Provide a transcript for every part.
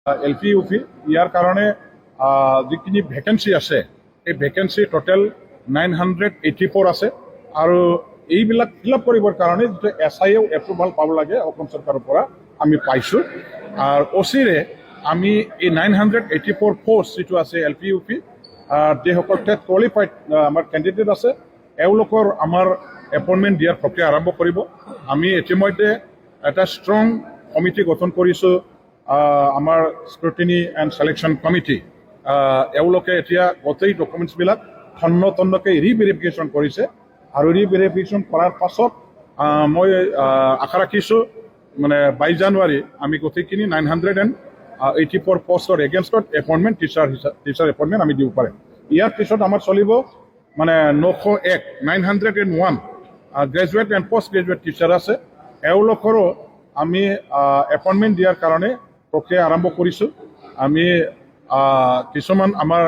LP UP ইয়াৰ কাৰণে যিখিনি vacancy আছে এই ভেকেঞ্চি টোটেল 984 আছে আৰু এইবিলাক ফিল আপ কৰিবৰ কাৰণে যিটো SIও এপ্ৰুভাল পাব লাগে অসম চৰকাৰৰ পৰা আমি পাইছোঁ আৰু অচিৰে আমি এই 984 পোষ্ট যিটো আছে এলপি ইউপি যিসকল টেট কোৱালিফাইড আমাৰ কেণ্ডিডেট আছে এওঁলোকৰ আমাৰ এপইণ্টমেণ্ট দিয়াৰ প্ৰক্ৰিয়া আৰম্ভ কৰিব আমি ইতিমধ্যে এটা ষ্ট্ৰং কমিটি গঠন কৰিছোঁ আমাৰ স্ক্ৰুটিনি এণ্ড চিলেকশ্যন কমিটি এওঁলোকে এতিয়া গোটেই ডকুমেণ্টছবিলাক খন্নকৈ ৰিভেৰিফিকেশ্যন কৰিছে আৰু ৰিভেৰিফিকেশ্যন কৰাৰ পাছত মই আশা ৰাখিছোঁ মানে 22 জানুৱাৰী আমি গোটেইখিনি 984 পোষ্টৰ এগেইনষ্টত এপইণ্টমেণ্ট টিচাৰ এপইণ্টমেণ্ট আমি দিব পাৰিম ইয়াৰ পিছত আমাৰ চলিব মানে 901 graduate and post graduate teacher আছে এওঁলোকৰো আমি এপইণ্টমেণ্ট দিয়াৰ কাৰণে প্ৰক্ৰিয়া আৰম্ভ কৰিছোঁ আমি কিছুমান আমাৰ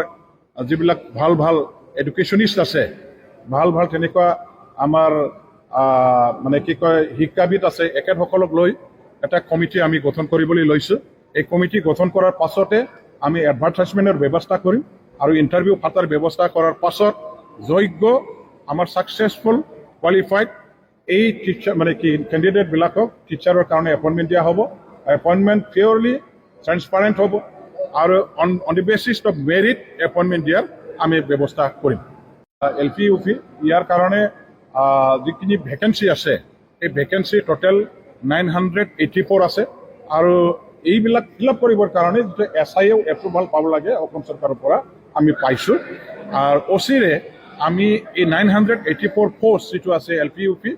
যিবিলাক ভাল এডুকেশ্যনিষ্ট আছে ভাল তেনেকুৱা আমাৰ মানে কি কয় শিক্ষাবিদ আছে এখেতসকলক লৈ এটা কমিটি আমি গঠন কৰিবলৈ লৈছোঁ এই কমিটি গঠন কৰাৰ পাছতে আমি এডভাৰটাইজমেণ্টৰ ব্যৱস্থা কৰিম আৰু ইণ্টাৰভিউ পাতাৰ ব্যৱস্থা কৰাৰ পাছত যোগ্য আমাৰ ছাকচেছফুল কোৱালিফাইড এই টিচাৰ মানে কি কেণ্ডিডেটবিলাকক টিচাৰৰ কাৰণে এপইণ্টমেণ্ট দিয়া হ'ব এপইণ্টমেণ্ট পিয়ৰলি ট্ৰেন্সপাৰেণ্ট হ'ব আৰু on the basis of merit appointment দিয়াৰ আমি ব্যৱস্থা কৰিম এলপি ইউপি ইয়াৰ কাৰণে যিখিনি ভেকেঞ্চি আছে এই ভেকেঞ্চি টোটেল 984 আছে আৰু এইবিলাক ফিল আপ কৰিবৰ কাৰণে যিটো SIও এপ্ৰুভাল পাব লাগে অসম চৰকাৰৰ পৰা আমি পাইছোঁ আৰু অচিৰে আমি এই 984 পোষ্ট যিটো আছে এলপি ইউপি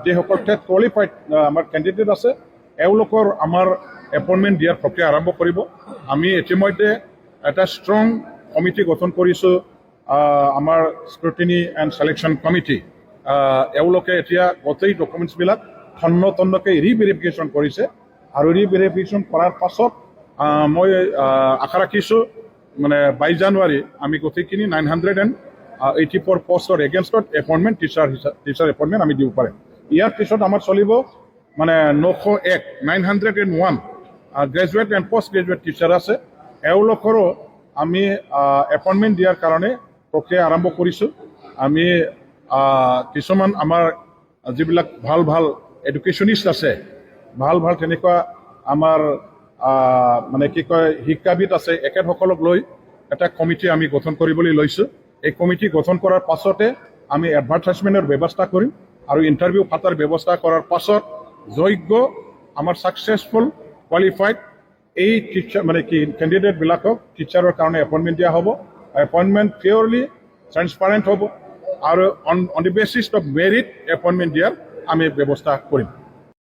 যিসকল টেট কোৱালিফাইড আমাৰ কেণ্ডিডেট আছে এওঁলোকৰ আমাৰ এপইণ্টমেণ্ট দিয়াৰ প্ৰক্ৰিয়া আৰম্ভ কৰিব আমি ইতিমধ্যে এটা ষ্ট্ৰং কমিটি গঠন কৰিছোঁ আমাৰ স্ক্ৰুটিনি এণ্ড চিলেকশ্যন কমিটি এওঁলোকে এতিয়া গোটেই ডকুমেণ্টছবিলাক খন্নকৈ ৰিভেৰিফিকেশ্যন কৰিছে আৰু ৰিভেৰিফিকেশ্যন কৰাৰ পাছত মই আশা ৰাখিছোঁ মানে 22 জানুৱাৰী আমি গোটেইখিনি 984 পোষ্টৰ এগেইনষ্টত এপইণ্টমেণ্ট টিচাৰ এপইণ্টমেণ্ট আমি দিব পাৰিম ইয়াৰ পিছত আমাৰ চলিব মানে 901 graduate and post graduate teacher আছে এওঁলোকৰো আমি এপইণ্টমেণ্ট দিয়াৰ কাৰণে প্ৰক্ৰিয়া আৰম্ভ কৰিছোঁ আমি কিছুমান আমাৰ যিবিলাক ভাল এডুকেশ্যনিষ্ট আছে ভাল তেনেকুৱা আমাৰ মানে কি কয় শিক্ষাবিদ আছে এখেতসকলক লৈ এটা কমিটি আমি গঠন কৰিবলৈ লৈছোঁ এই কমিটি গঠন কৰাৰ পাছতে আমি এডভাৰটাইজমেণ্টৰ ব্যৱস্থা কৰিম আৰু ইণ্টাৰভিউ পাতাৰ ব্যৱস্থা কৰাৰ পাছত যোগ্য আমাৰ ছাকচেছফুল কোৱালিফাইড এই টিচাৰ মানে কি কেণ্ডিডেটবিলাকক টিচাৰৰ কাৰণে এপইণ্টমেণ্ট দিয়া হ'ব এপইণ্টমেণ্ট পিয়ৰলি ট্ৰেন্সপাৰেণ্ট হ'ব আৰু on the basis of merit appointment দিয়াৰ আমি ব্যৱস্থা কৰিম